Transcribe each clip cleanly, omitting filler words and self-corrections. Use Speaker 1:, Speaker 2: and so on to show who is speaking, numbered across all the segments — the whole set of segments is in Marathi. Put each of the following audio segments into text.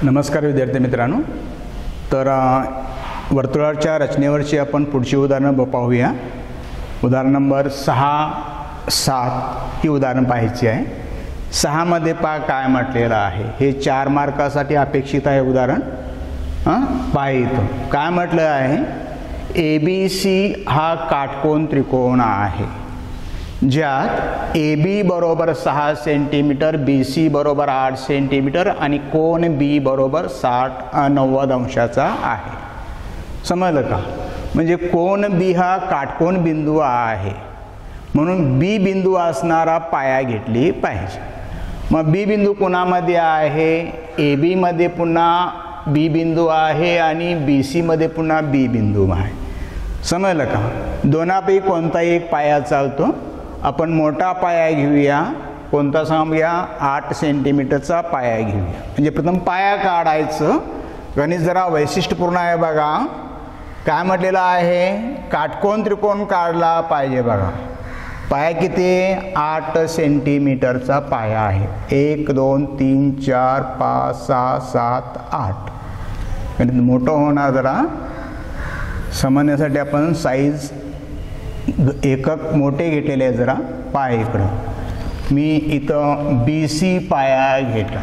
Speaker 1: नमस्कार विद्यार्थी मित्रांनो. तर वर्तुळाच्या रचनेवरची आपण पुढची उदाहरणं पाहूया. उदाहरण नंबर 6, 7 ही उदाहरण पाहायची आहे. 6 मध्ये पहा काय म्हटलेलं आहे. हे 4 मार्कासाठी अपेक्षित आहे उदाहरण. पाहितो काय म्हटलं आहे. ABC हा काटकोन त्रिकोण आहे ज्यात AB बरोबर 6 सेंटीमीटर, BC बरोबर 8 सेंटीमीटर आणि कोन B बरोबर 90 अंशाचा आहे. समजलं का? म्हणजे कोन B हा काटकोन बिंदू आहे म्हणून B बिंदू असणारा पाया घेतली पाहिजे. मग B बिंदू कोणामध्ये आहे? AB मध्ये पुन्हा B बिंदू आहे आणि BC मध्ये पुन्हा B बिंदू आहे. समजलं का? दोनापैकी कोणताही एक पाया चालतो. आपण मोठा पाया घेऊया. कोणता सांगूया? 8 सेंटीमीटरचा पाया घेऊया. म्हणजे प्रथम पाया काढायचं. गणित जरा वैशिष्ट्यपूर्ण आहे बघा. काय म्हटलेलं आहे? काटकोन त्रिकोण काढला पाहिजे बघा. पाया किती? 8 सेंटीमीटरचा पाया आहे. 1 2 3 4 5 6 7 8. गणित मोठं होणार जरा. समजण्यासाठी आपण साईज एकक मोठे घेतलेले आहे जरा. पाय इकडं मी इथं BC पाया घेतला.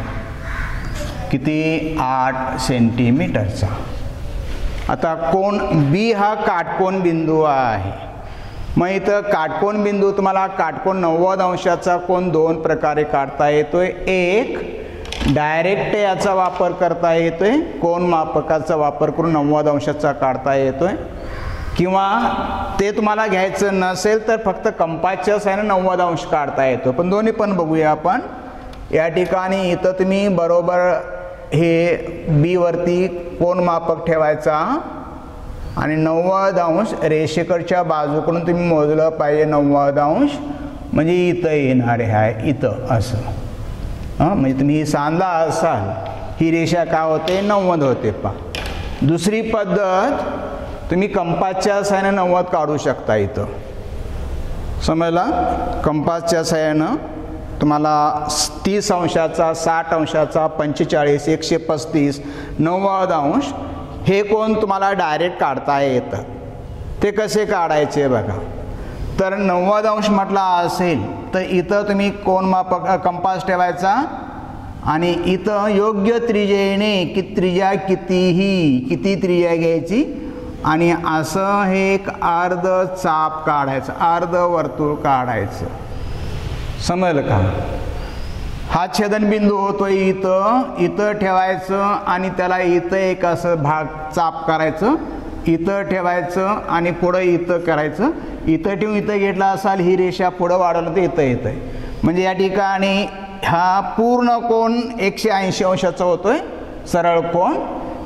Speaker 1: किती? 8 सेंटीमीटरचा. आता कोण B हा काटकोन बिंदू आहे. मग इथं काटकोन बिंदू तुम्हाला काटकोन 90 अंशाचा कोन 2 प्रकारे काढता येतोय. एक डायरेक्ट याचा वापर करता येतोय. कोन मापकाचा वापर करून 90 अंशाचा काढता येतोय. किंवा ते तुम्हाला घ्यायचं नसेल तर फक्त कंपासच्या साहाय्याने 90 अंश काढता येतो. पण दोन्ही पण बघूया आपण. या ठिकाणी इथं तुम्ही बरोबर हे B वरती कोन मापक ठेवायचा आणि 90 अंश रेषेकडच्या बाजूकडून तुम्ही मोजलं पाहिजे. 90 अंश म्हणजे इथं येणार आहे. इथं असं म्हणजे तुम्ही सांधला असाल ही रेषा काय होते? 90 होते. पहा दुसरी पद्धत तुम्ही कंपासच्या साहाय्याने 90 काढू शकता. इथं समजला? कंपासच्या साहाय्यानं तुम्हाला 30 अंशाचा, 60 अंशाचा, 45, 135, 90 अंश हे कोण तुम्हाला डायरेक्ट काढता येतं. ते कसे काढायचे बघा. तर 90 अंश म्हटला असेल तर इथं तुम्ही कोन मापक कंपास ठेवायचा आणि इथं योग्य त्रिज्येने त्रिज्या किती त्रिज्या घ्यायची आणि असं हे एक अर्ध चाप काढायचं, अर्ध वर्तुळ काढायचं. समजलं का? हा छेदनबिंदू होतोय इथं ठेवायचं आणि त्याला इथं एक असं भाग चाप करायचं. इथं ठेवायचं आणि पुढं इथं करायचं. इथं ठेवून इथं घेतला असाल ही रेषा पुढं वाढवलं तर इथं येतंय. म्हणजे या ठिकाणी हा पूर्ण कोन 180 अंशाचा होतोय. सरळ कोन.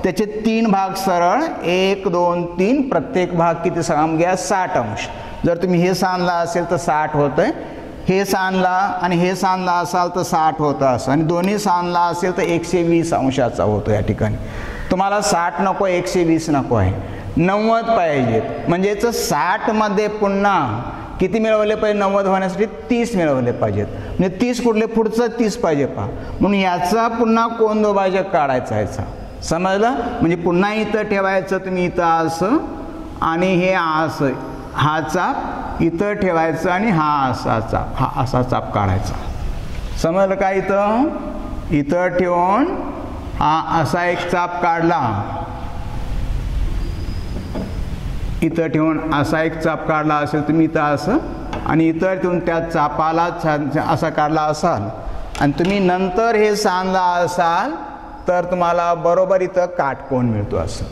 Speaker 1: त्याचे 3 भाग सरळ. 1 2 3. प्रत्येक भाग किती सांग घ्या? 60 अंश. जर तुम्ही हे सांधला असेल तर 60 होतंय. हे सांधला आणि हे सांधला असाल तर 60 होतं असं. आणि दोन्ही सांधला असेल तर 120 अंशाचा होतो. या ठिकाणी तुम्हाला 60 नको, 120 नको आहे. 90 पाहिजेत. म्हणजेच 60 मध्ये पुन्हा किती मिळवले पाहिजे? 90 होण्यासाठी 30 मिळवले पाहिजेत. म्हणजे 30 कुठले? पुढचं 30 पाहिजे पहा. म्हणून याचा पुन्हा कोन दुभाजक काढायचा याचा. समजलं? म्हणजे पुन्हा इथं ठेवायचं तुम्ही इथं असं आणि हे असं. हा चाप इथं ठेवायचं आणि हा असा चाप, हा असा चाप काढायचा. समजलं का? इथं ठेवून हा असा एक चाप काढला. इथं ठेवून असा एक चाप काढला असेल तुम्ही इथं असं आणि इथं ठेवून त्या चापाला असा काढला असाल आणि तुम्ही नंतर हे सांधला असाल तर तुम्हाला बरोबर इथं काटकोन मिळतो असं.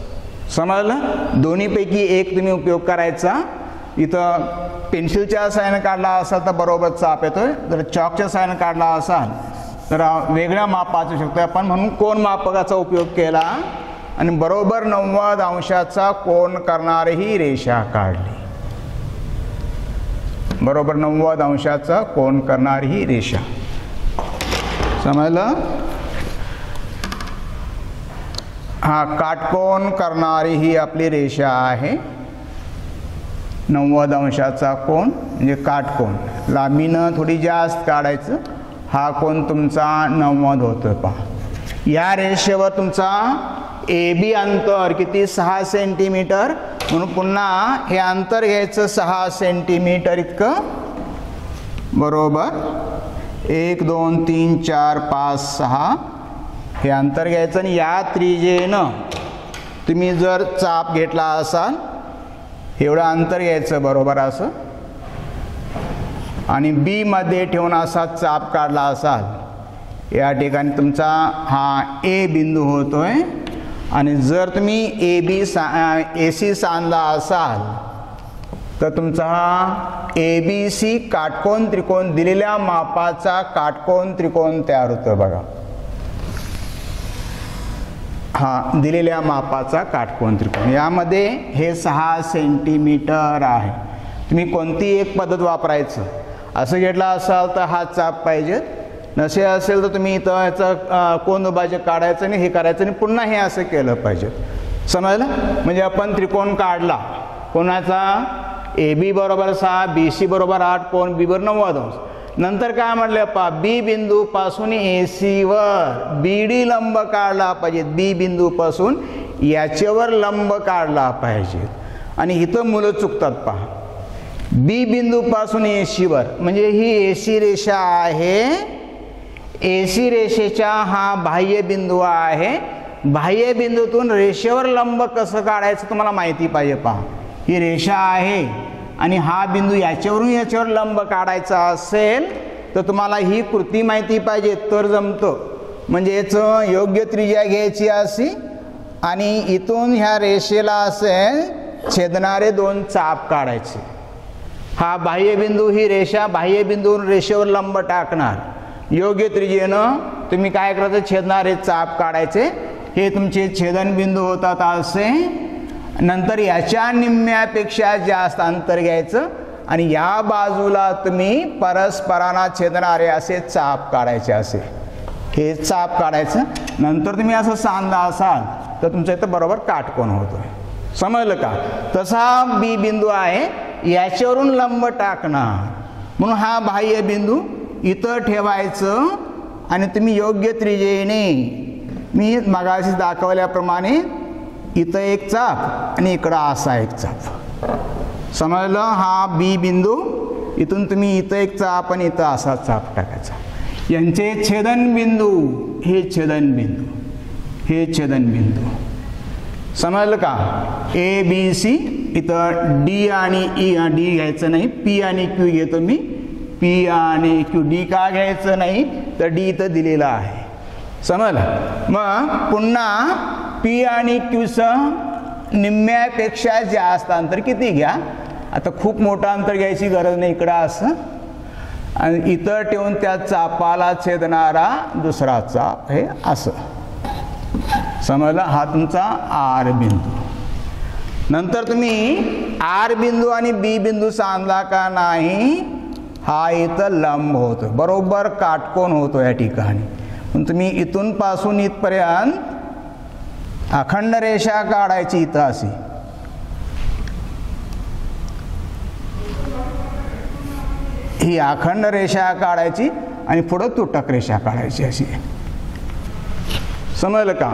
Speaker 1: समजलं? दोन्हीपैकी एक तुम्ही उपयोग करायचा. इथं पेन्सिलच्या साहाय्याने काढला असाल तर बरोबर चाप येतोय. जर चॉकच्या साहाय्याने काढला असाल तर वेगळ्या मापाचं शकतो आपण. म्हणून कोन मापकाचा उपयोग केला आणि बरोबर 90 अंशाचा कोन करणारी ही रेषा काढली. बरोबर 90 अंशाचा कोन करणारी ही रेषा. समजलं? हा काटकोन करणारी ही आपली रेषा आहे. 90 अंशाचा कोन म्हणजे काटकोन. लांबीनं थोडी जास्त काढायचं. हा कोन तुमचा 90 होतो पहा. या रेषेवर तुमचा ए बी अंतर किती 6 सेंटीमीटर, म्हणून पुन्हा हे अंतर घ्यायचं 6 सेंटीमीटर इतकं, बरोबर 1 2 3 4 5 6 हे अंतर घ्यायचं आणि या त्रिज्येनं तुम्ही जर चाप घेतला असाल एवढं अंतर घ्यायचं, बरोबर असं, आणि बी मध्ये ठेवून असा चाप काढला असाल, या ठिकाणी तुमचा हा ए बिंदू होतोय, आणि जर तुम्ही ए सी सांधला असाल तर तुमचा हा ए बी सी काटकोन त्रिकोण दिलेल्या मापाचा काटकोन त्रिकोण तयार होतो बघा, हा दिलेल्या मापाचा काटकोन त्रिकोण. यामध्ये हे 6 सेंटीमीटर आहे. तुम्ही कोणती एक पद्धत वापरायचं, असं घेतला असाल तर हा चाप पाहिजे, नसे असेल तर तुम्ही इथं ह्याचं कोन दुभाजक काढायचं आणि हे करायचं आणि पुन्हा हे असं केलं पाहिजे. समजलं? म्हणजे आपण त्रिकोण काढला कोणाचा, ए बी बरोबर 6, बी सी बरोबर 8, कोन बी वर 90 अंश. नंतर काय म्हटलं पा, बी बिंदू पासून ए सी वर बी डी लंब काढला पाहिजे, बी बिंदू पासून याच्यावर लंब काढला पाहिजे. आणि इथं मुलं चुकतात पहा, बी बिंदू पासून ए सी वर, म्हणजे ही ए सी रेषा आहे, ए सी रेषेच्या हा बाह्य बिंदू आहे, बाह्य बिंदूतून रेषेवर लंब कसं काढायचं तुम्हाला माहिती पाहिजे. पहा ही रेषा आहे आणि हा बिंदू याच्यावरून याच्यावर लंब काढायचा असेल तर तुम्हाला ही कृती माहिती पाहिजे तर जमतं. म्हणजे याचं योग्य त्रिज्या घ्यायची अशी आणि इथून ह्या रेषेला असेल छेदणारे 2 चाप काढायचे. हा बाह्य बिंदू, ही रेषा बाह्य बिंदूवरून रेषेवर लंब टाकणार, योग्य त्रिज्येनं तुम्ही काय करायचं, छेदणारे चाप काढायचे. हे तुमचे छेदन बिंदू होतात असे. नंतर याच्या निम्म्यापेक्षा जास्त अंतर घ्यायचं आणि या बाजूला तुम्ही परस्परांना छेदणारे असे चाप काढायचे, असे हे चाप काढायचं. नंतर तुम्ही असं सांधला असाल तर तुमच्या इथं बरोबर काटकोन होतोय. समजलं का? तसा बी बिंदू आहे, याच्यावरून लंब टाकणार, म्हणून हा बाह्य बिंदू इथं ठेवायचं आणि तुम्ही योग्य त्रिज्येने, मी मगाशी दाखवल्याप्रमाणे इथं एक चाप आणि इकडं असा एक चाप. समजलं? हा बी बिंदू, इथून तुम्ही इथं एक चाप आणि इथं असा चाप टाकायचा. यांचे छेदन बिंदू, हे छेदन बिंदू, हे छेदन बिंदू. समजलं का? ए बी सी, इथं डी आणि ई, डी घ्यायचं नाही, पी आणि क्यू घेतो मी, पी आणि क्यू. डी का घ्यायचं नाही तर डी इथं दिलेला आहे. समजलं? मग पुन्हा पी आणि क्यूचं निम्म्यापेक्षा जास्त अंतर किती घ्या. आता खूप मोठं अंतर घ्यायची गरज नाही, इकडं असं आणि इथं ठेवून त्या चापाला छेदणारा दुसरा चाप, हे असं. समजलं? हा तुमचा आर बिंदू. नंतर तुम्ही आर बिंदू आणि बी बिंदू सांधला का नाही, हा इथं लंब होतो, बरोबर काटकोन होतो या ठिकाणी. पण तुम्ही इथून पासून इथपर्यंत अखंड रेषा काढायची, इथं अशी. ही अखंड रेषा काढायची आणि पुढं तुटक रेषा काढायची अशी. समजलं का?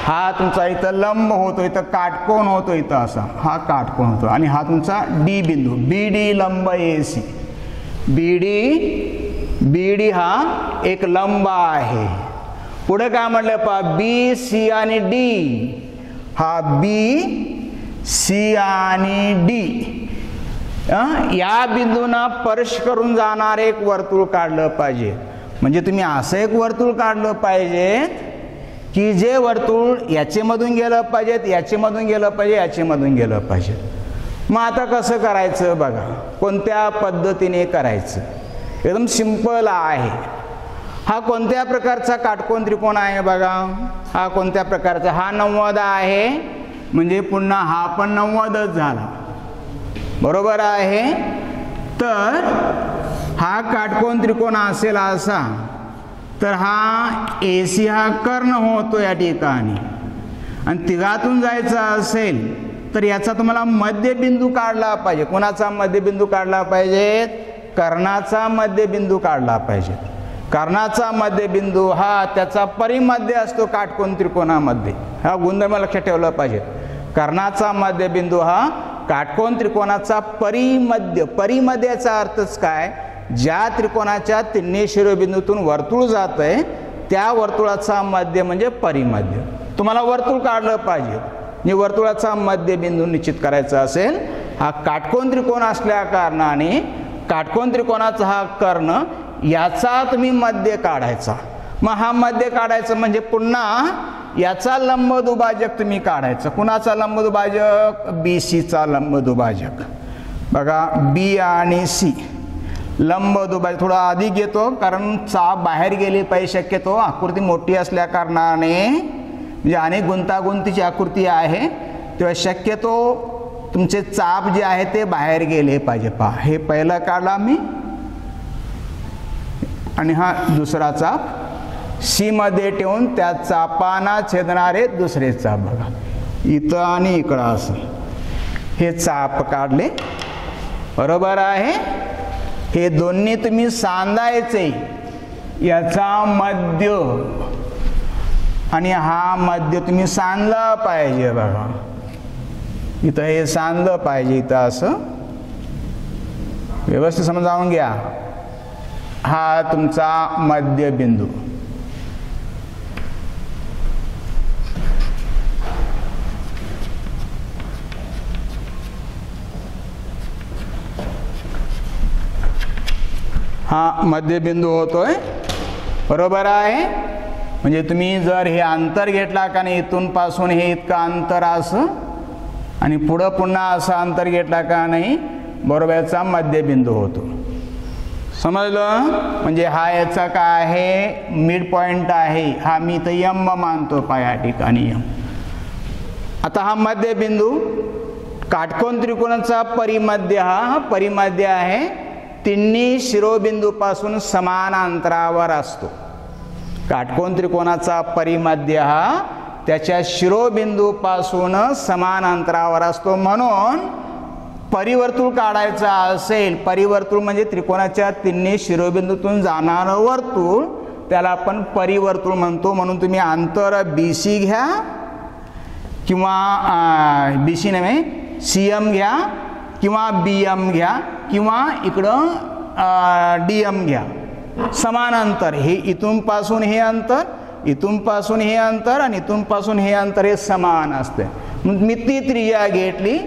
Speaker 1: हा तुमचा इथं लंब होतो, इथं काटकोन होतो, इथं असा हा काटकोन होतो. आणि हा तुमचा डी बिंदू, बी डी लंब ए सी. बी डी हा एक लंब आहे. पुढे काय म्हटलं पहा, बी सी आणि डी, हा बी सी आणि डी या बिंदूंना स्पर्श करून जाणार एक वर्तुळ काढलं पाहिजे. म्हणजे तुम्ही असं एक वर्तुळ काढलं पाहिजे की जे वर्तुळ याचेमधून गेलं पाहिजेत, याचेमधून गेलं पाहिजे, याचेमधून गेलं पाहिजे. मग आता कसं करायचं बघा, कोणत्या पद्धतीने करायचं, एकदम सिंपल आहे. हा कोणत्या प्रकारचा काटकोन त्रिकोण आहे बघा, हा कोणत्या प्रकारचा, हा 90 आहे, म्हणजे पुन्हा हा पण 90च झाला, बरोबर आहे. तर हा काटकोन त्रिकोण असेल असा, तर हा ए सी हा कर्ण होतो या ठिकाणी, आणि तिघातून जायचं असेल तर याचा तुम्हाला मध्यबिंदू काढला पाहिजे. कोणाचा मध्यबिंदू काढला पाहिजे? कर्णाचा मध्यबिंदू काढला पाहिजे. कर्णाचा मध्यबिंदू हा त्याचा परिमध्य असतो काटकोन त्रिकोणामध्ये. हा गुणधर्म लक्षात ठेवला पाहिजे. कर्णाचा मध्यबिंदू हा काटकोन त्रिकोणाचा परिमध्य. परिमध्याचा अर्थच काय, ज्या त्रिकोणाच्या तिन्ही शिरोबिंदूतून वर्तुळ जातंय त्या वर्तुळाचा मध्य म्हणजे परिमध्य. तुम्हाला वर्तुळ काढलं पाहिजे आणि वर्तुळाचा मध्यबिंदू निश्चित करायचा असेल, हा काटकोन त्रिकोण असल्या कारणाने काटकोन त्रिकोणाचा हा कर्ण याचा तुम्ही मध्य काढायचा. मग हा मध्य काढायचं म्हणजे पुन्हा याचा लंबदुभाजक तुम्ही काढायचं. कुणाचा लंबदुभाजक, BCचा लंबदुभाजक. बघा B आणि C लंबदुभाजक थोडा अधिक घेतो कारण चाप बाहेर गेली पाहिजे शक्यतो. आकृती मोठी असल्या कारणाने म्हणजे अनेक गुंतागुंतीची आकृती आहे तेव्हा शक्यतो तुमचे चाप जे आहे ते बाहेर गेले पाहिजे. पहा हे पहिला काढला मी आणि हा दुसरा चाप C मध्ये ठेवून त्या चापांना छेदणारे दुसरे चाप. बघा इथं आणि इकडं असं हे चाप काढले, बरोबर आहे. हे दोन्ही तुम्ही सांधायचे, याचा मध्य आणि हा मध्य तुम्ही सांधला पाहिजे. बघा इथं हे सांधलं पाहिजे, इथं असं व्यवस्थित समजावून घ्या. हा तुमचा मध्यबिंदू. हा मध्यबिंदू होतोय, बरोबर आहे. म्हणजे तुम्ही जर हे अंतर घेतला का नाही, इथून पासून हे इतकं अंतर असं आणि पुढं पुन्हा असं अंतर घेतला का नाही, बरोबर याचा मध्यबिंदू होतो. समजलं. म्हणजे हा याचा काय आहे, मिड पॉइंट आहे. हा मी इथं यम मानतो या ठिकाणी यम. आता हा मध्यबिंदू काटकोन त्रिकोणाचा परिमध्य, हा परिमध्य आहे, तिन्ही शिरोबिंदूपासून समान अंतरावर असतो. काटकोन त्रिकोणाचा परिमध्य हा त्याच्या शिरोबिंदूपासून समान अंतरावर असतो. म्हणून परिवर्तुळ काढायचं असेल, परिवर्तुळ म्हणजे त्रिकोणाच्या तिन्ही शिरोबिंदूतून जाणारं वर्तुळ, त्याला आपण परिवर्तुळ म्हणतो. म्हणून तुम्ही अंतर BC घ्या किंवा BC नव्हे CM घ्या किंवा BM घ्या किंवा इकडं DM घ्या. समान अंतर हे इथून पासून हे अंतर, इथून पासून हे अंतर आणि इथून पासून हे अंतर हे समान असते. मी ती त्रिज्या घेतली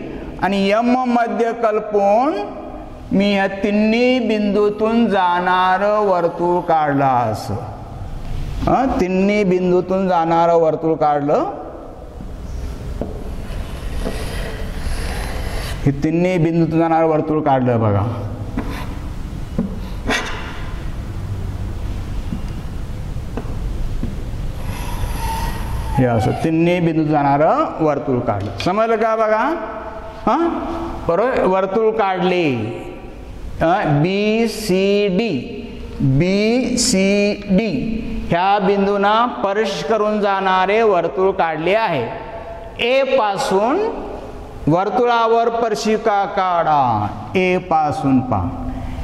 Speaker 1: आणि यम मध्य कल्पून मी या तिन्ही बिंदूतून जाणारं वर्तुळ काढलं. असं तिन्ही बिंदूतून जाणारं वर्तुळ काढलं. हे तिन्ही बिंदूतून जाणारं वर्तुळ काढलं. बघा हे असं तिन्ही बिंदूतून जाणारं वर्तुळ काढलं. समजलं का? बघा बरोबर वर्तुळ काढले. BCD ह्या बिंदूंना स्पर्श करून जाणारे वर्तुळ काढले आहे. A पासून वर्तुळावर स्पर्शिका काढा. A पासून पहा,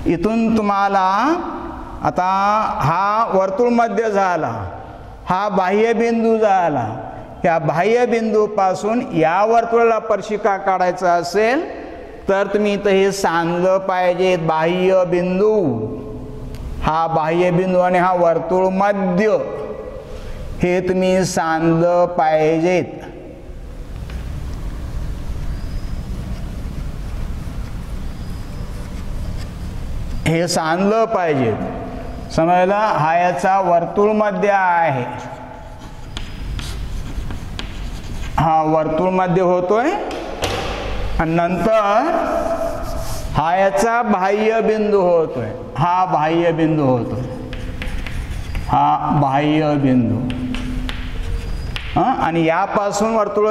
Speaker 1: इथून तुम्हाला आता हा वर्तुळ मध्य झाला, हा बाह्य बिंदू झाला. या बाह्य बिंदूपासून या वर्तुळाला स्पर्शिका काढायचा असेल तर तुम्ही इथं हे सांधलं पाहिजे. बाह्य बिंदू, हा बाह्य बिंदू आणि हा वर्तुळ मध्य हे तुम्ही सांधलं पाहिजेत. हे सांधलं पाहिजे. समजलं. हा याचा वर्तुळ मध्य आहे. हा वर्तुळ मध्य होतोय आणि नंतर हा याचा बाह्य बिंदू होतोय. हा बाह्य बिंदू होतोय. हा बाह्य बिंदू. आणि यापासून वर्तुळ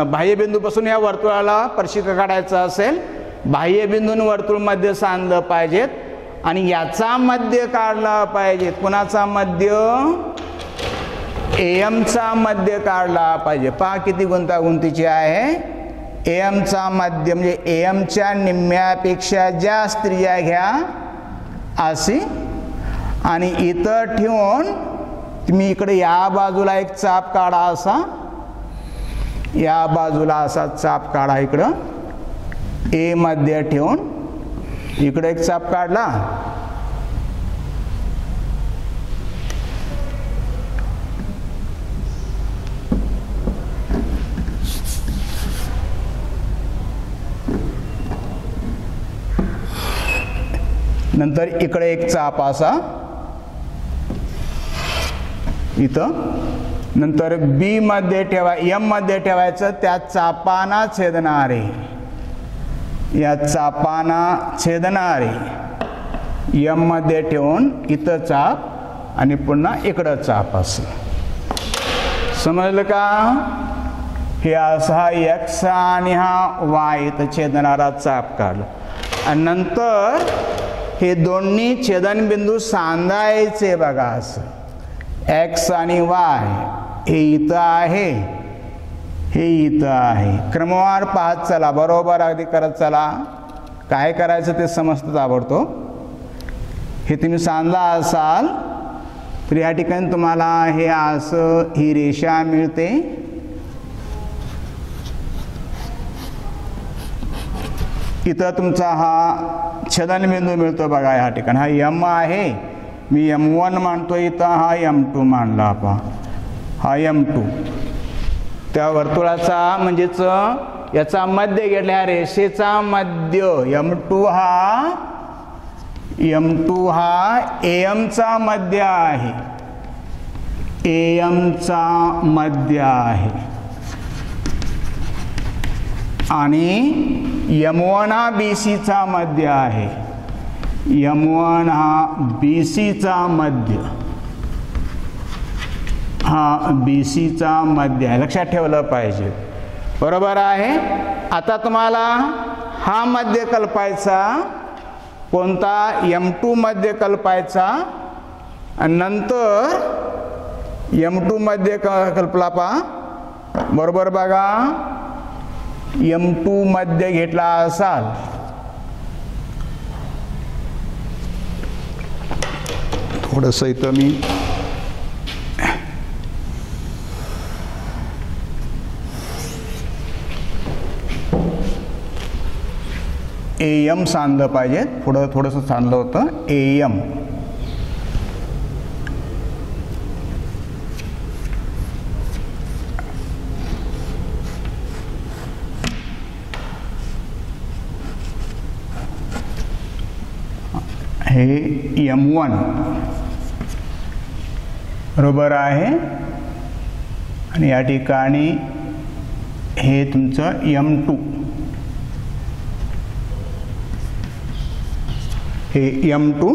Speaker 1: बाह्य बिंदूपासून या वर्तुळाला स्पर्शिका काढायचा असेल, बाह्य बिंदून वर्तुळ मध्य सांधलं पाहिजेत आणि याचा मध्य काढला पाहिजे. कुणाचा मध्य? AM चा मध्य काढला पाहिजे. पहा किती गुंतागुंतीची आहे. AM चा मध्य म्हणजे AM च्या निम्म्यापेक्षा जास्त त्रिज्या घ्या अशी आणि इथं ठेवून तुम्ही इकडे या बाजूला एक चाप काढा असा, या बाजूला असा चाप काढा इकडं ए मध्ये ठेवून इकडे एक चाप काढला, नंतर इकडे एक चाप असा इथं, नंतर बी मध्ये ठेवा, एम मध्ये ठेवायचं, त्या चापाना छेदणारे, या चापाना छेदणारे एम मध्ये ठेवून इथं चाप आणि पुन्हा इकडं चाप असं. समजलं का? हे असा एक्स आणि हा वाय इथं छेदणारा चाप काढला आणि नंतर हे दोन्ही छेदनबिंदू सांधायचे बघा असं. एक्स आणि वाय हे इथं आहे, हे इथं आहे. क्रमवार पाहत चला, बरोबर अगदी करत चला. काय करायचं ते समजतं ताबडतोब. हे तुम्ही सांधला असाल तर या ठिकाणी तुम्हाला हे असं ही रेषा मिळते. इथं तुमचा हा छेदनबिंदू मिळतो बघा. या ठिकाणी हा एम आहे, मी M1 मानतो, इथं हा M2 मानला आपण, हा M2. त्या वर्तुळाचा म्हणजेच याचा मध्य घेतला, ह्या रेषेचा मध्य M2 हा AM चा मध्य आहे, AM चा मध्य आहे. आणि M1 हा BC चा मध्य आहे, M1 हा BC चा मध्य, हा BC चा मध्य आहे. लक्षात ठेवलं पाहिजे. बरोबर आहे. आता तुम्हाला हा मध्य कल्पायचा, कोणता? M2 मध्य कल्पायचा आणि नंतर M2 मध्य कल्पला पा. बरोबर बघा. M2 मध्य घेतला असाल थोडंसं इथं मी AM सांधलं पाहिजे, थोडंसं सांधलं होतं AM. हे M1 बरोबर आहे आणि या ठिकाणी हे तुमचं M2, हे M2.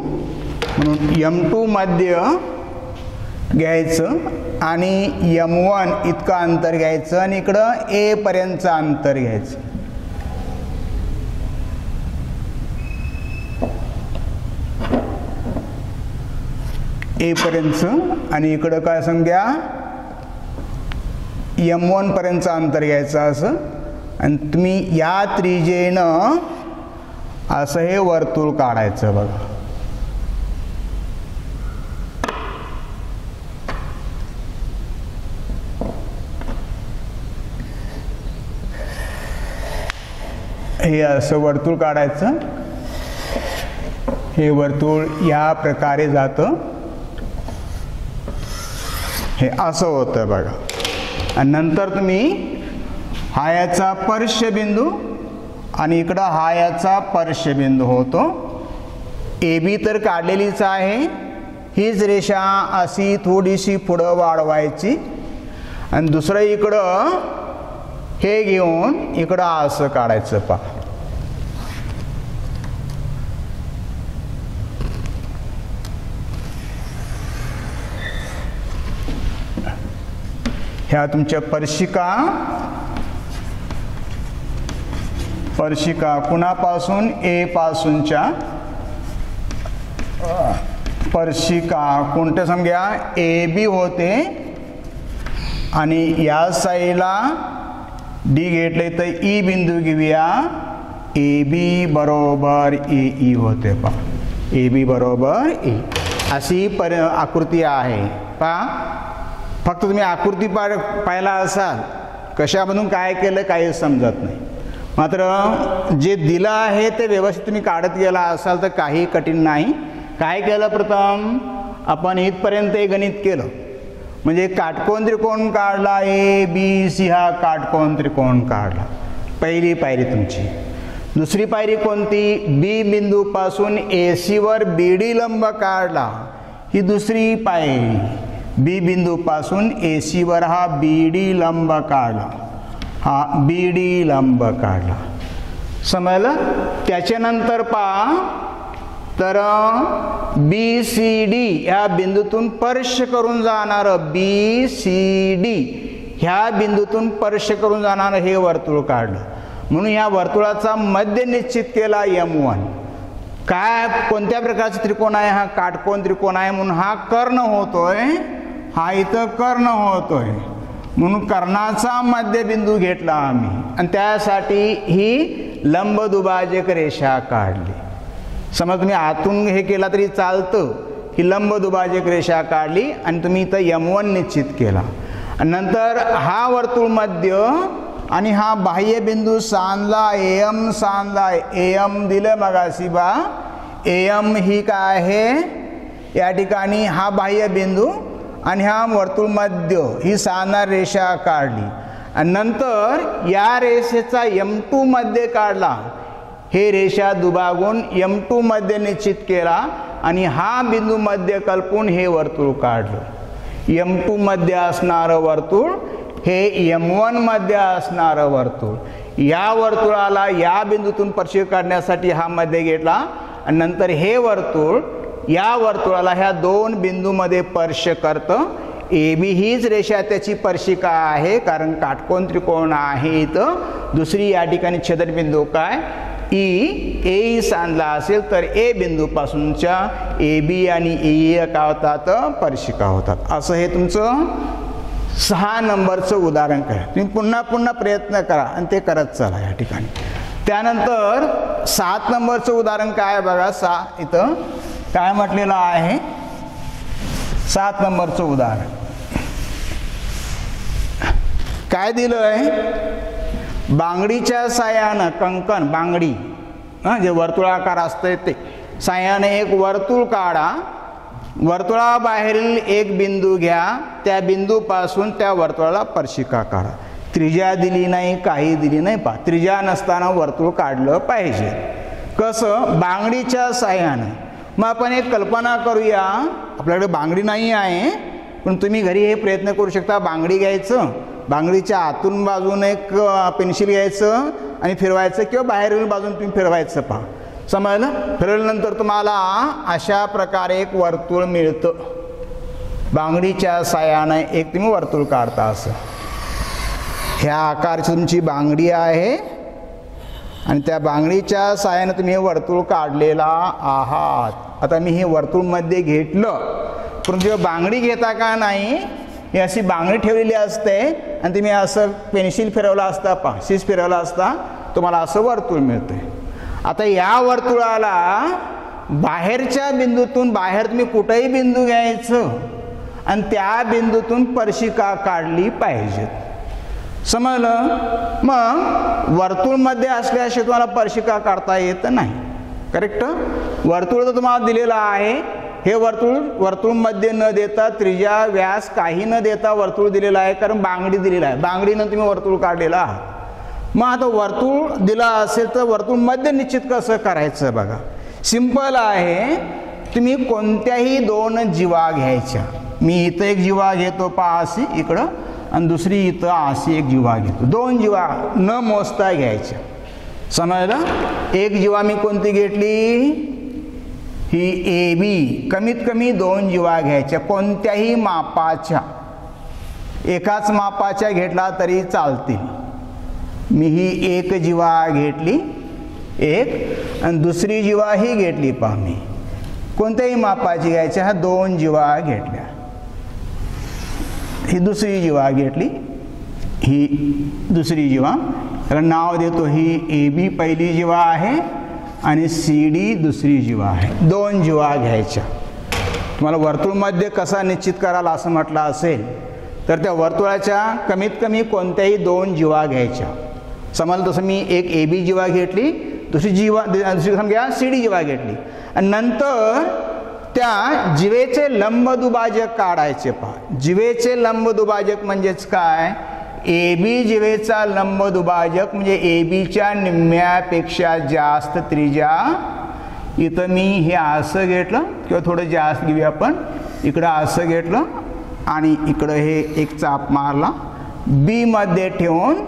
Speaker 1: म्हणून M2 मध्य घ्यायचं आणि M1 इतकं अंतर घ्यायचं आणि इकडं A पर्यंतचं अंतर घ्यायचं. A पर्यंतचं आणि इकडं काय संख्या M1 पर्यंतचं अंतर घ्यायचं असं. आणि तुम्ही या त्रिज्येनं असं हे वर्तुळ काढायचं बघा. हे असं वर्तुळ काढायचं. हे वर्तुळ या प्रकारे जातं, हे असं होतं बघा. आणि नंतर तुम्ही हा याचा स्पर्शबिंदू आणि इकडं हा याचा स्पर्शबिंदू होतो. AB तर काढलेलीच आहे, हीच रेषा अशी थोडीशी पुढं वाढवायची आणि दुसरं इकडं हे घेऊन इकडं असं काढायचं पहा. ह्या तुमच्या स्पर्शिका कुणापासून? A पासूनच्या स्पर्शिका कोणत्या समजा AB होते आणि या साईडला D घेतले तर E बिंदू घेऊया. AB बरोबर AE होते पहा. AB बरोबर E. अशी आकृती आहे पहा. फक्त तुम्ही आकृती पाहिला असाल, कशामधून काय केलं काही समजत नाही. मात्र जे दिलं आहे ते व्यवस्थित तुम्ही काढत गेला असाल तर काही कठीण नाही. काय केलं, प्रथम आपण इथपर्यंत हे गणित केलं, म्हणजे काटकोन त्रिकोण काढला, ए बी सी हा काटकोन त्रिकोण काढला, पहिली पायरी तुमची. दुसरी पायरी कोणती, बी बिंदूपासून ए सीवर बी डी लंब काढला, ही दुसरी पायरी. बी बिंदूपासून ए सीवर हा बी डी लंब काढला, हा बी डी लंब काढला, समजलं. त्याच्यानंतर पहा तर बी सी डी ह्या बिंदूतून स्पर्श करून जाणारं, बी सी डी ह्या बिंदूतून स्पर्श करून जाणारं हे वर्तुळ काढलं. म्हणून या वर्तुळाचा मध्य निश्चित केला M1. काय कोणत्या प्रकारचा त्रिकोण आहे, हा काटकोन त्रिकोण आहे, म्हणून हा कर्ण होतोय, हा इथं कर्ण होतोय, म्हणून कर्णाचा मध्यबिंदू घेतला आम्ही आणि त्यासाठी ही लंबदुभाजक रेषा काढली. समजा तुम्ही आतून हे केला तरी चालतं, ही लंबदुभाजक रेषा काढली आणि तुम्ही इथं M1 निश्चित केला. आणि नंतर हा वर्तुळ मध्य आणि हा बाह्य बिंदू सांधला, AM सांधला, AM दिलं मगाशी बा. AM ही काय आहे, या ठिकाणी हा बाह्य बिंदू आणि हा वर्तुळ मध्य ही सांधणारी रेषा काढली आणि नंतर या रेषेचा M2 मध्ये काढला. हे रेषा दुभागून M2 मध्ये निश्चित केला आणि हा बिंदू मध्य कल्पून हे वर्तुळ काढलं. M2 मध्ये असणारं वर्तुळ हे M1 मध्ये असणारं वर्तुळ. या वर्तुळाला या बिंदूतून स्पर्शिका काढण्यासाठी हा मध्ये घेतला आणि नंतर हे वर्तुळ या वर्तुळाला ह्या दोन बिंदूमध्ये स्पर्श करतं. ए बी हीच रेषा त्याची स्पर्शिका आहे, कारण काटकोन त्रिकोण आहे इथं. दुसरी या ठिकाणी छेदनबिंदू काय, ए सांधला असेल तर ए बिंदूपासूनच्या ए बी आणि ए काय होतात, स्पर्शिका होतात. असं हे तुमचं 6 नंबरचं उदाहरण करा. तुम्ही पुन्हा पुन्हा प्रयत्न करा आणि ते करत चला या ठिकाणी. त्यानंतर 7 नंबरचं उदाहरण काय बघा. इथं काय म्हटलेलं आहे, 7 नंबरचं उदाहरण काय दिलं आहे, बांगडीच्या साह्यानं कंकण बांगडी जे वर्तुळाकार असते ते साह्याने एक वर्तुळ काढा. वर्तुळाबाहेरील एक बिंदू घ्या, त्या बिंदूपासून त्या वर्तुळाला स्पर्शिका काढा. त्रिज्या दिली नाही, काही दिली नाही. पहा, त्रिज्या नसताना वर्तुळ काढलं पाहिजे. कसं, बांगडीच्या साह्यानं. मग आपण एक कल्पना करूया, आपल्याकडे बांगडी नाही आहे पण तुम्ही घरी हे प्रयत्न करू शकता. बांगडी घ्यायचं, बांगडीच्या आतून बाजून एक पेन्सिल घ्यायचं आणि फिरवायचं किंवा बाहेरील बाजून तुम्ही फिरवायचं. पहा, समजलं. फिरवल्यानंतर तुम्हाला अशा प्रकारे एक वर्तुळ मिळतं. बांगडीच्या साह्यानं एक तुम्ही वर्तुळ काढता. असं ह्या आकारची तुमची बांगडी आहे आणि त्या बांगडीच्या साह्यानं तुम्ही हे वर्तुळ काढलेला आहात. आता मी हे वर्तुळ मध्ये घेतलं, परंतु जेव्हा बांगडी घेता का नाही, ही अशी बांगडी ठेवलेली असते आणि तुम्ही असं पेन्सिल फिरवला असता, पहा शीस फिरवला असता, तुम्हाला असं वर्तुळ मिळतंय. आता या वर्तुळाला बाहेरच्या बिंदूतून, बाहेर तुम्ही कुठेही बिंदू घ्यायचं आणि त्या बिंदूतून स्पर्शिका काढली पाहिजेत. समजलं. मग वर्तुळ मध्ये असल्याशिवाय तुम्हाला स्पर्शिका काढता येत नाही. करेक्ट. वर्तुळ तर तुम्हाला दिलेलं आहे, हे वर्तुळ मध्ये न देता त्रिज्या व्यास काही न देता वर्तुळ दिलेलं आहे, कारण बांगडी दिलेला आहे. बांगडीनं तुम्ही वर्तुळ काढलेला आहात. मग आता वर्तुळ दिला असेल तर वर्तुळ मध्य निश्चित कसं करायचं बघा. सिंपल आहे. तुम्ही कोणत्याही 2 जीवा घ्यायच्या. मी इथं एक जीवा घेतो, पहा अशी इकडं, आणि दुसरी इथं अशी एक जीवा घेतो. 2 जीवा न मोजता घ्यायच्या. समजलं. एक जीवा मी कोणती घेतली, ही ए बी. कमीत कमी 2 जीवा घ्यायच्या, कोणत्याही मापाच्या. एकाच मापाच्या घेतला तरी चालतील. मी ही एक जीवा घेतली, एक, आणि दुसरी जीवा ही घेतली. पहा, मी कोणत्याही मापाची घ्यायच्या, ह्या 2 जीवा घेतल्या. ही दुसरी जीवा घेतली, ही दुसरी जीवा, त्याला नाव देतो ही ए बी पहिली जीवा आहे आणि सी डी दुसरी जीवा आहे. 2 जीवा घ्यायच्या. तुम्हाला वर्तुळ मध्य कसा निश्चित करायला असं म्हटलं असेल तर त्या वर्तुळाच्या कमीत कमी कोणत्याही 2 जीवा घ्यायच्या. समजा तसं मी एक AB जीवा घेतली, दुसरी समजा CD जीवा घेतली आणि नंतर त्या जीवेचे लंबदुभाजक काढायचे. पहा जीवेचे लंबदुभाजक म्हणजेच काय, AB जीवेचा लंबदुभाजक म्हणजे ABच्या निम्म्यापेक्षा जास्त त्रिज्या. इथं मी हे असं घेतलं किंवा थोडं जास्त घेऊया आपण, इकडं असं घेतलं आणि इकडं हे एक चाप मारला, B मध्ये ठेवून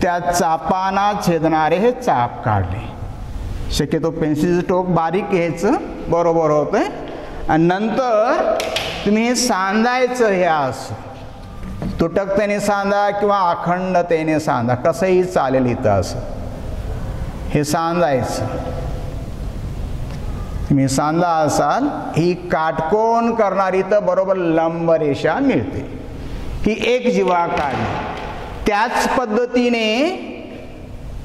Speaker 1: त्या चापांना छेदणारे हे चाप काढले. शक्यतो पेन्सिलचं टोक बारीक घ्यायचं, बरोबर होतंय. आणि नंतर तुम्ही हे सांधायचं, हे असं तुटकतेने सांधा किंवा अखंडतेने सांधा, कसंही चालेल. इथं असं हे सांधायचं. तुम्ही सांधा असाल ही काटकोन करणारी तर बरोबर लंब रेषा मिळते. ही एक जीवा काढली. त्याच पद्धतीने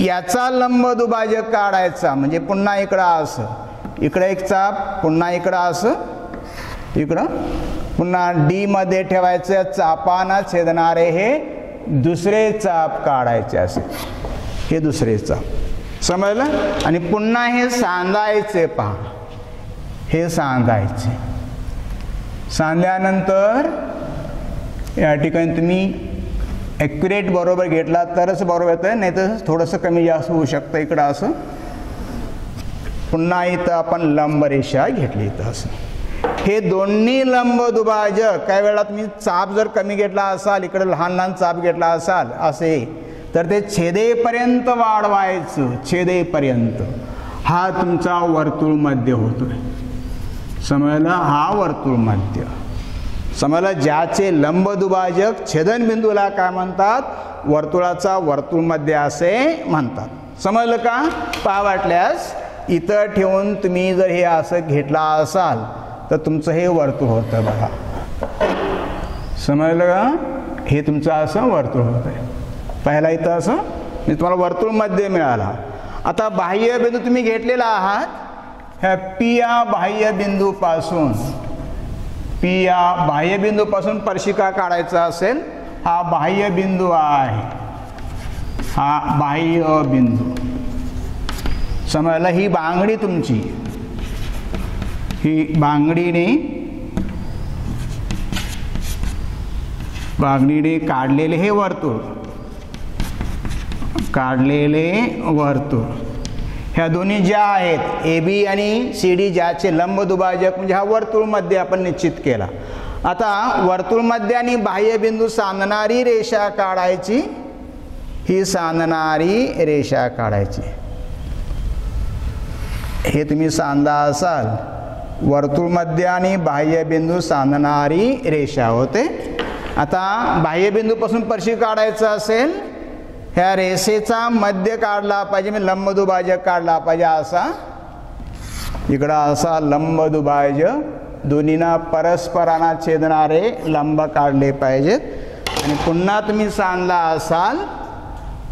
Speaker 1: याचा लंबदुभाजक काढायचा म्हणजे पुन्हा इकडं असं, इकडं एक चाप, पुन्हा इकडं असं, इकडं पुन्हा D मध्ये ठेवायचं, चापांना छेदणारे हे दुसरे चाप काढायचे असे, हे दुसरे चाप, समजलं. आणि पुन्हा हे सांधायचे. पहा हे सांधायचे. सांधल्यानंतर या ठिकाणी तुम्ही ॲक्युरेट बरोबर घेतला तरच बरोबर येतं, नाही तर थोडंसं कमी जास्त होऊ शकतं. इकडं असं पुन्हा इथं आपण लंबरेषा घेतली. इथं असं हे दोन्ही लंबदुभाजक, काही वेळा तुम्ही चाप जर कमी घेतला असाल, इकडे लहान लहान चाप घेतला असाल असे, तर ते छेदेपर्यंत वाढवायचं. छेदेपर्यंत हा तुमचा वर्तुळ मध्य होतोय. समजलं, हा वर्तुळ मध्य. समजलं, ज्याचे लंबदुभाजक छेदनबिंदूला काय म्हणतात, वर्तुळाचा वर्तुळ मध्य असे म्हणतात. समजलं का. पहा वाटल्यास इथं ठेवून तुम्ही जर हे असं घेतला असाल तर तुमचं हे वर्तुळ होतं. बघा समजलं का, हे तुमचं असं वर्तुळ होतंय. पहिला इथं असं मी तुम्हाला वर्तुळ मध्य मिळाला. आता बाह्य बिंदू तुम्ही घेतलेला आहात. ह्या P या बाह्य बिंदूपासून, P या बाह्य बिंदूपासून स्पर्शिका काढायचा असेल, हा बाह्य बिंदू आहे, हा बाह्य बिंदू. समजलं, ही बांगडी तुमची, ही बांगडीने काढलेले हे वर्तुळ, काढलेले वर्तुळ. ह्या दोन्ही ज्या आहेत AB आणि CD, ज्याचे लंबदुभाजक म्हणजे हा वर्तुळ मध्य आपण निश्चित केला. आता वर्तुळ मध्य आणि बाह्य बिंदू सांधणारी रेषा काढायची. ही सांधणारी रेषा काढायची. हे तुम्ही सांधा असाल, वर्तुळ मध्य आणि बाह्य बिंदू सांधणारी रेषा होते. आता बाह्य बिंदूपासून स्पर्शिका काढायचं असेल, ह्या रेषेचा मध्य काढला पाहिजे, मी लंबदुभाजक काढला पाहिजे असा, इकडं असा लंबदुभाजक, दोन्हींना परस्परांना छेदणारे लंब काढले पाहिजेत. आणि पुन्हा तुम्ही सांधला असाल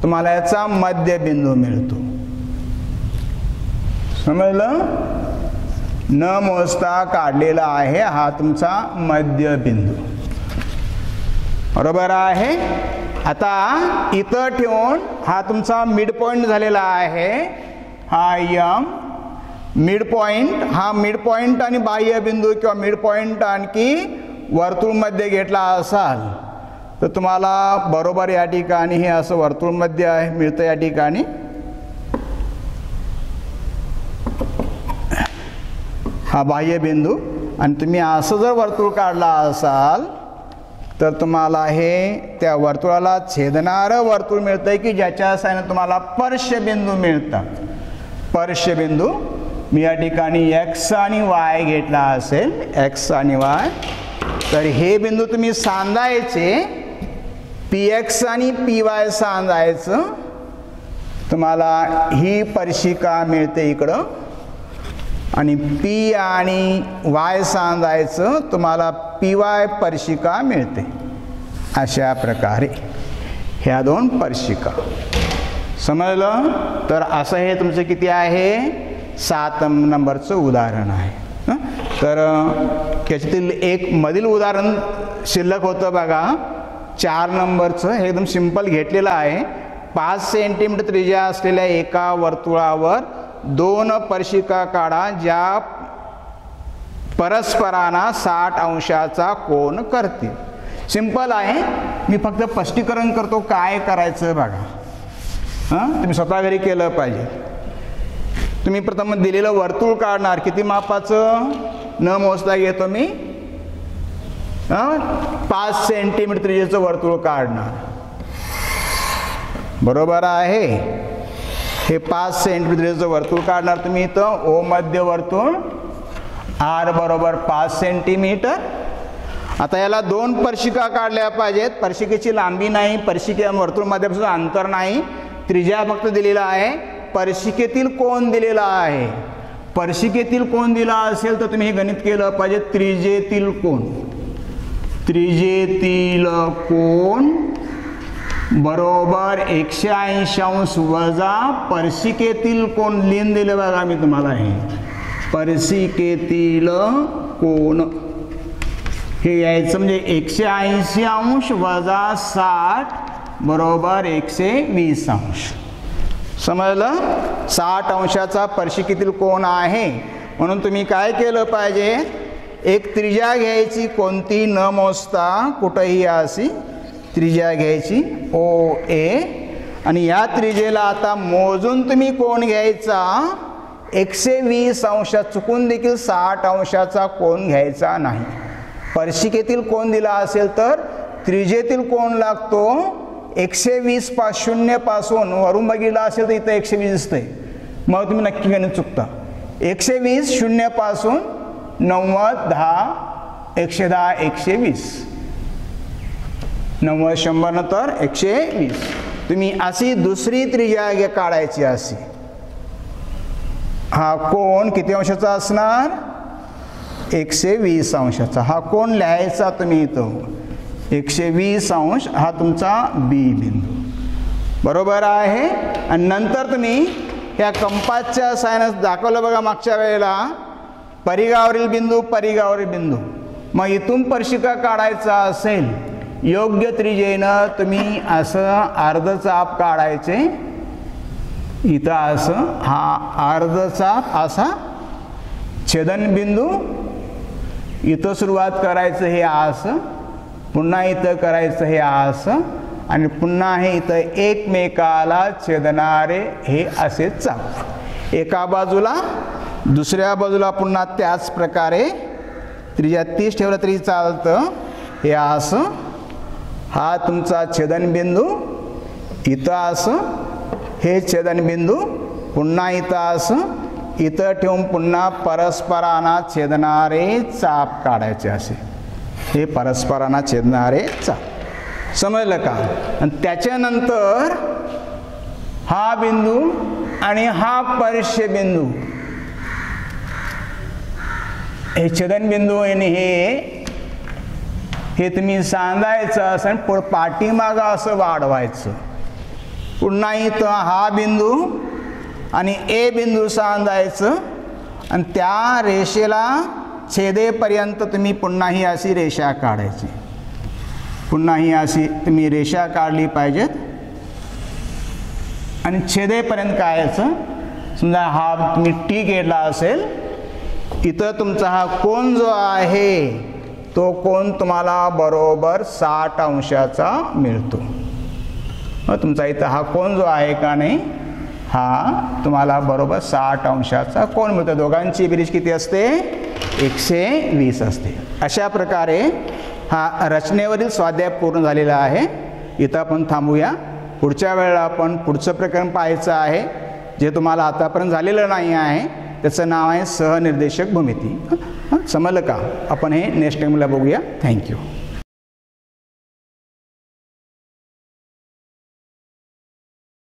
Speaker 1: तुम्हाला याचा मध्यबिंदू मिळतो. समजलं, न मोजता काढलेला आहे हा तुमचा मध्यबिंदू. बरोबर आहे. आता इथं ठेवून हा तुमचा मिड पॉइंट झालेला आहे, हा M मिड पॉइंट. हा मिड पॉइंट आणि बाह्य बिंदू किंवा मिड पॉइंट आणखी वर्तुळ मध्ये घेतला असाल तर तुम्हाला बरोबर या ठिकाणी हे असं वर्तुळ मध्ये आहे मिळतं. या ठिकाणी हा बाह्य बिंदू, आणि तुम्ही असं जर वर्तुळ काढला असाल तर तुम्हाला हे त्या वर्तुळाला छेदणारं वर्तुळ मिळतंय की ज्याच्या साहाय्याने तुम्हाला स्पर्शबिंदू मिळतात. स्पर्शबिंदू मी या ठिकाणी X आणि Y घेतला असेल, X आणि Y, तर हे बिंदू तुम्ही सांधायचे. PX आणि PY सांधायचं, तुम्हाला ही स्पर्शिका मिळते इकडं. आणि P आणि Y सांधायचं, तुम्हाला PY स्पर्शिका मिळते. अशा प्रकारे ह्या दोन स्पर्शिका. समजलं. तर असं हे तुमचं किती आहे, 7 नंबरचं उदाहरण आहे. तर याच्यातील एक मधील उदाहरण शिल्लक होतं बघा 4 नंबरचं. हे एकदम सिंपल घेतलेलं आहे. 5 सेंटीमीटर त्रिज्या असलेल्या एका वर्तुळावर 2 स्पर्शिका काढा ज्या परस्परांना 60 अंशाचा कोन करतील. सिंपल आहे. मी फक्त स्पष्टीकरण करतो काय करायचं बघा. तुम्ही स्वतः घरी केलं पाहिजे. तुम्ही प्रथम दिलेलं वर्तुळ काढणार. किती मापाचं न मोजता घेतो मी 5 सेंटीमीटर त्रिज्येचं वर्तुळ काढणार. बरोबर आहे. हे 5 सेंटीमीटर त्रिज्येचं वर्तुळ काढणार तुम्ही. इथं ओ मध्य वर्तुळ आर बरोबर 5 सेंटीमीटर. आता याला 2 स्पर्शिका काढल्या पाहिजेत. स्पर्शिकेची लांबी नाही, स्पर्शिके वर्तुळामध्येपासून अंतर नाही, त्रिज्या फक्त दिलेला आहे. स्पर्शिकेतील कोन दिलेला आहे. स्पर्शिकेतील कोन दिला असेल तर तुम्ही हे गणित केलं पाहिजे. त्रिज्येतील कोन, त्रिज्येतील कोन बरोबर 180 अंश वजा स्पर्शिकेतील कोन. लिहून दिले बघा मी तुम्हाला. हे स्पर्शिकेतील कोन हे यायचं म्हणजे 180 अंश वजा 60 बरोबर 120 अंश. समजलं. 60 अंशाचा स्पर्शिकेतील कोन आहे. म्हणून तुम्ही काय केलं पाहिजे, एक त्रिज्या घ्यायची कोणती न मोजता, कुठंही अशी त्रिज्या घ्यायची ओ ए, आणि या त्रिज्येला आता मोजून तुम्ही कोन घ्यायचा 120 अंशात. चुकून देखील 60 अंशाचा कोन घ्यायचा नाही. स्पर्शिकेतील कोन दिला असेल तर त्रिज्येतील कोन लागतो 120 0 पासून. वरून बघितला असेल तर इथं 120 दिसतंय, मग तुम्ही नक्की गणित चुकता. 120 0 पासून 90 10 110 120 90 100 नंतर 120. तुम्ही अशी दुसरी त्रिज्या काढायची. अशी हा कोन किती अंशाचा असणार, 120 अंशाचा. हा कोन लिहायचा तुम्ही इथं 120 अंश. हा तुमचा बी बिंदू. बरोबर आहे. आणि नंतर तुम्ही ह्या कंपासच्या साहाय्याने दाखवलं बघा मागच्या वेळेला, परिघावरील बिंदू, परिघावरील बिंदू. मग इथून स्पर्शिका काढायचा असेल योग्य त्रिज्येनं तुम्ही असं अर्धचाप काढायचे. इथं असं हा अर्धचाप असा छेदनबिंदू इथं सुरुवात करायचं हे असं, पुन्हा इथं करायचं हे असं, आणि पुन्हा हे इथं एकमेकाला छेदणारे हे असे चाप. एका बाजूला दुसऱ्या बाजूला पुन्हा त्याच प्रकारे त्रिज्या 30 ठेवलं तरी चालतं. हे असं हा तुमचा छेदनबिंदू, इथं असं हे छेदनबिंदू, पुन्हा इथं असं, इथं ठेवून पुन्हा परस्परांना छेदणारे चाप काढायचे. असे हे परस्परांना छेदणारे चाप. समजलं का. आणि त्याच्यानंतर हा बिंदू आणि हा स्पर्शबिंदू, हे छेदनबिंदू आणि हे तुम्ही सांधायचं असं पाठीमागं असं वाढवायचं. पुन्हा इथं हा बिंदू आणि ए बिंदू सांधायचं, आणि त्या रेषेला छेदेपर्यंत तुम्ही पुन्हा ही अशी रेषा काढायची. पुन्हा ही अशी तुम्ही रेषा काढली पाहिजेत आणि छेदेपर्यंत काढायचं. समजा हा तुम्ही टी घेतला असेल, इथं तुमचा हा कोन जो आहे तो कोन तुम्हाला बरोबर 60 अंशाचा मिळतो. मग तुमचा इथं हा कोन जो आहे का नाही, हा तुम्हाला बरोबर 60 अंशाचा कोन मिळतो. दोघांची बेरीज किती असते, 120 असते. अशा प्रकारे हा रचनेवरील स्वाध्याय पूर्ण झालेला आहे. इथं आपण थांबूया. पुढच्या वेळेला आपण पुढचं प्रकरण पाहायचं आहे जे तुम्हाला आतापर्यंत झालेलं नाही आहे. त्याचं नाव आहे सहनिर्देशक भूमिती. समजलं का. आपण हे नेक्स्ट टाइमला बघूया. थँक्यू.